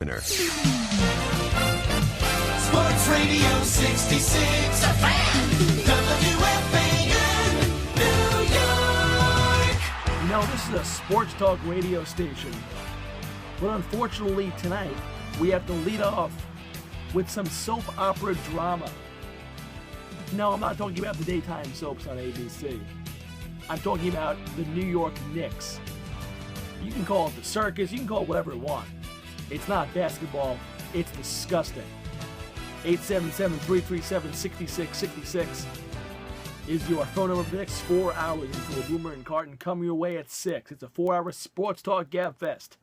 Winner. Sports Radio 66, a fan, WFAN, New York. You know, this is a sports talk radio station, but unfortunately tonight we have to lead off with some soap opera drama. No, I'm not talking about the daytime soaps on ABC. I'm talking about the New York Knicks. You can call it the circus, you can call it whatever you want. It's not basketball, it's disgusting. 877-337-6666 is your phone number for the next 4 hours until Boomer and Carton come your way at 6. It's a 4-hour sports talk gab fest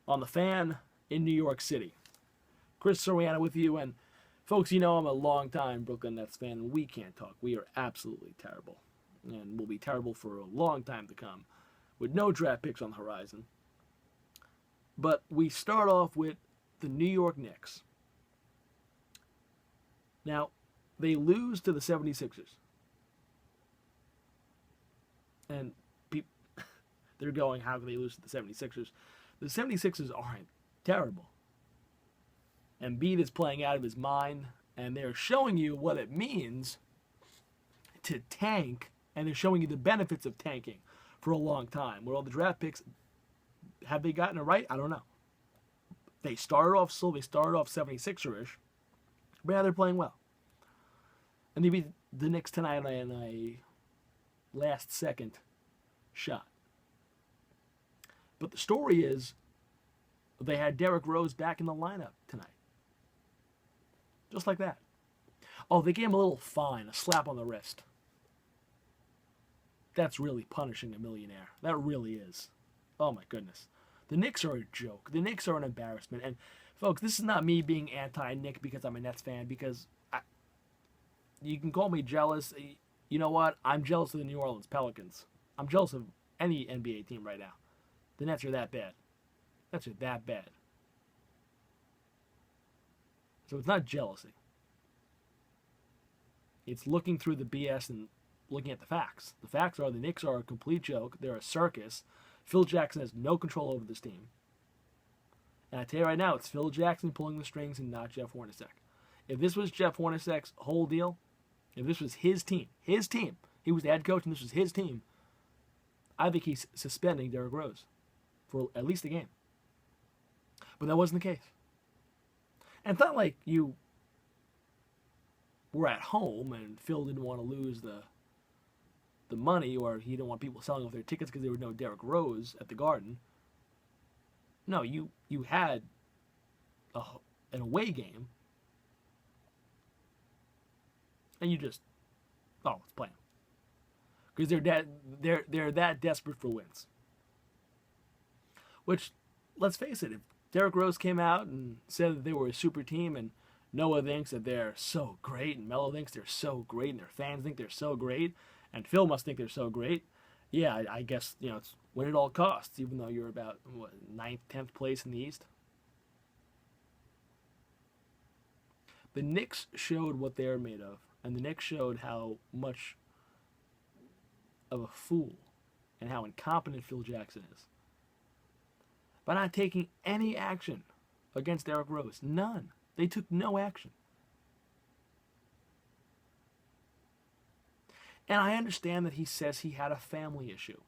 on the Fan in New York City. Chris Soriano with you, and folks, you know I'm a long-time Brooklyn Nets fan, and we can't talk. We are absolutely terrible, and we'll be terrible for a long time to come, with no draft picks on the horizon. But we start off with the New York Knicks. Now, they lose to the 76ers. And they're going, how can they lose to the 76ers? The 76ers aren't terrible. Embiid is playing out of his mind, and they're showing you what it means to tank, and they're showing you the benefits of tanking for a long time. Where all the draft picks, have they gotten it right? I don't know. They started off slow, they started off 76er-ish, but now they're playing well. And they beat the Knicks tonight in a last-second shot. But the story is, they had Derrick Rose back in the lineup tonight. Just like that. Oh, they gave him a little fine, a slap on the wrist. That's really punishing a millionaire. That really is. Oh my goodness. The Knicks are a joke. The Knicks are an embarrassment. And folks, this is not me being anti-Knick because I'm a Nets fan, because you can call me jealous. You know what? I'm jealous of the New Orleans Pelicans. I'm jealous of any NBA team right now. The Nets are that bad. Nets are that bad. So it's not jealousy. It's looking through the BS and looking at the facts. The facts are the Knicks are a complete joke. They're a circus. Phil Jackson has no control over this team. And I tell you right now, it's Phil Jackson pulling the strings and not Jeff Hornacek. If this was Jeff Hornacek's whole deal, if this was his team, he was the head coach and this was his team, I think he's suspending Derrick Rose for at least a game. But that wasn't the case. And it's not like you were at home and Phil didn't want to lose the money, or he didn't want people selling off their tickets because there was no Derrick Rose at the Garden. No, you had an away game, and you just, let's play them. Because they're that desperate for wins. Which, let's face it, if Derrick Rose came out and said that they were a super team, and Noah thinks that they're so great, and Melo thinks they're so great, and their fans think they're so great, and Phil must think they're so great, yeah, I guess, it's win at all costs, even though you're about, 9th, 10th place in the East. The Knicks showed what they're made of, and the Knicks showed how much of a fool and how incompetent Phil Jackson is. By not taking any action against Derrick Rose. None. They took no action. And I understand that he says he had a family issue.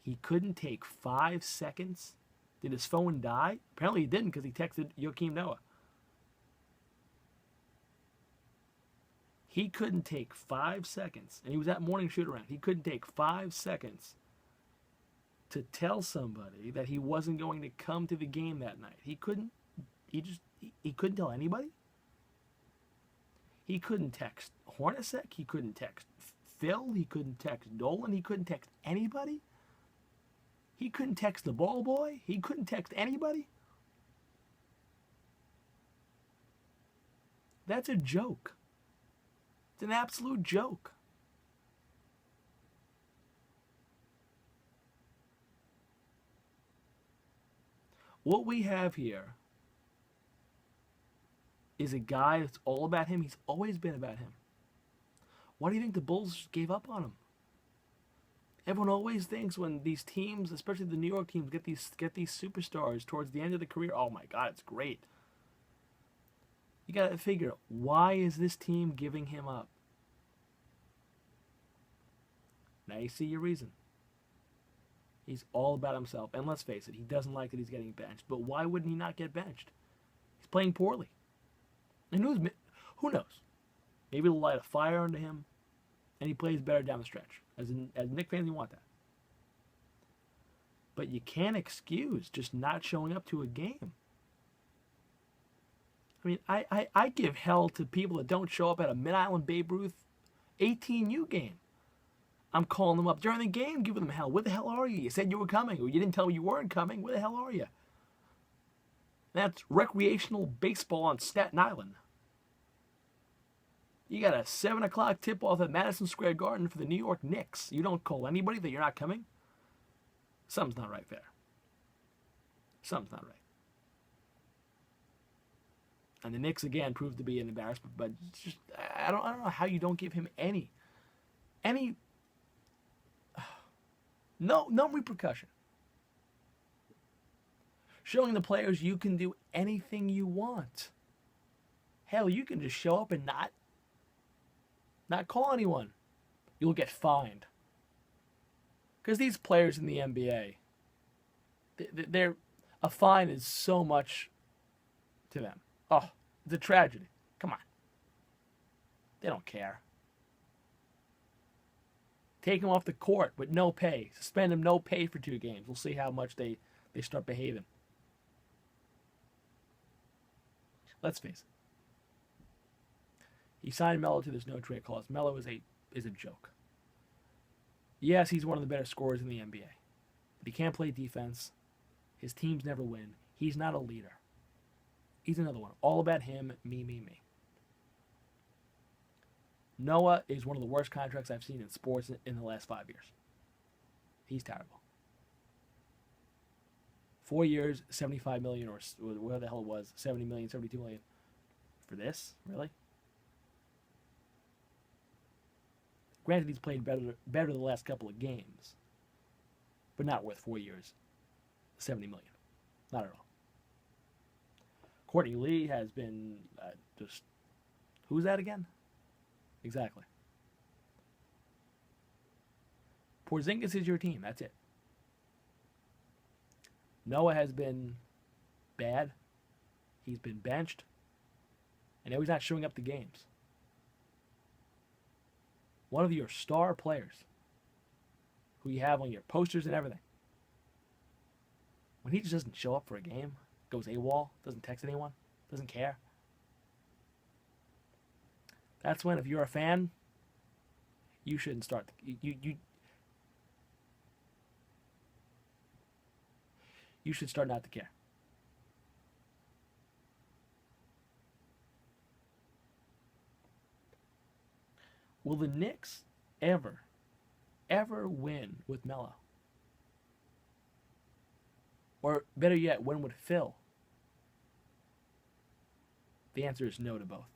He couldn't take 5 seconds. Did his phone die? Apparently he didn't, because he texted Joakim Noah. He couldn't take 5 seconds, and he was at morning shoot-around. He couldn't take 5 seconds to tell somebody that he wasn't going to come to the game that night. He couldn't tell anybody. He couldn't text Hornacek. He couldn't text Phil. He couldn't text Dolan. He couldn't text anybody. He couldn't text the ball boy. He couldn't text anybody. That's a joke. It's an absolute joke. What we have here is a guy that's all about him. He's always been about him. Why do you think the Bulls gave up on him? Everyone always thinks when these teams, especially the New York teams, get these superstars towards the end of the career, oh my God, it's great. You got to figure, why is this team giving him up? Now you see your reason. He's all about himself. And let's face it, he doesn't like that he's getting benched. But why wouldn't he not get benched? He's playing poorly. And who knows? Maybe it'll light a fire under him and he plays better down the stretch. As Knicks fans, you want that. But you can't excuse just not showing up to a game. I mean, I give hell to people that don't show up at a Mid-Island Babe Ruth 18U game. I'm calling them up during the game, giving them hell. Where the hell are you? You said you were coming, or you didn't tell me you weren't coming. Where the hell are you? That's recreational baseball on Staten Island. You got a 7 o'clock tip-off at Madison Square Garden for the New York Knicks. You don't call anybody that you're not coming? Something's not right there. Something's not right. And the Knicks, again, proved to be an embarrassment, but just I don't know how you don't give him any no repercussion. Showing the players you can do anything you want. Hell, you can just show up and not call anyone. You'll get fined. Because these players in the NBA, a fine is so much to them. Oh, it's a tragedy. Come on. They don't care. Take him off the court with no pay. Suspend him no pay for 2 games. We'll see how much they start behaving. Let's face it. He signed Melo to this no-trade clause. Melo is a joke. Yes, he's one of the better scorers in the NBA. But he can't play defense. His teams never win. He's not a leader. He's another one. All about him, me, me, me. Noah is one of the worst contracts I've seen in sports in the last 5 years. He's terrible. 4 years, $75 million, or whatever the hell it was, $70 million, $72 million. For this? Really? Granted, he's played better the last couple of games, but not worth 4 years, $70 million. Not at all. Courtney Lee has been just... Who's that again? Exactly. Porzingis is your team. That's it. Noah has been bad. He's been benched. And now he's not showing up to games. One of your star players who you have on your posters and everything. When he just doesn't show up for a game, goes AWOL, doesn't text anyone, doesn't care. That's when, if you're a fan, you shouldn't start. You should start not to care. Will the Knicks ever win with Melo? Or better yet, when would Phil? The answer is no to both.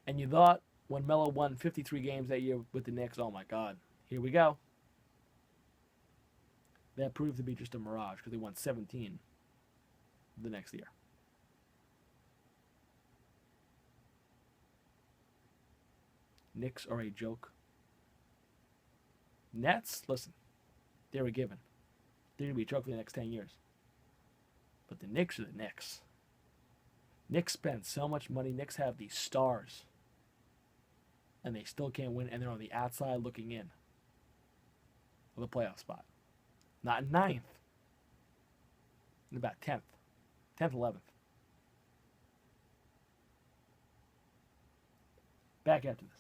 And you thought when Melo won 53 games that year with the Knicks, oh my God, here we go. That proved to be just a mirage because they won 17 the next year. Knicks are a joke. Nets, listen, they're a given. They're going to be a joke for the next 10 years. But the Knicks are the Knicks. Knicks spend so much money. Knicks have these stars. And they still can't win, and they're on the outside looking in of a playoff spot. Not in 9th. In about 10th. 10th, 11th. Back after this.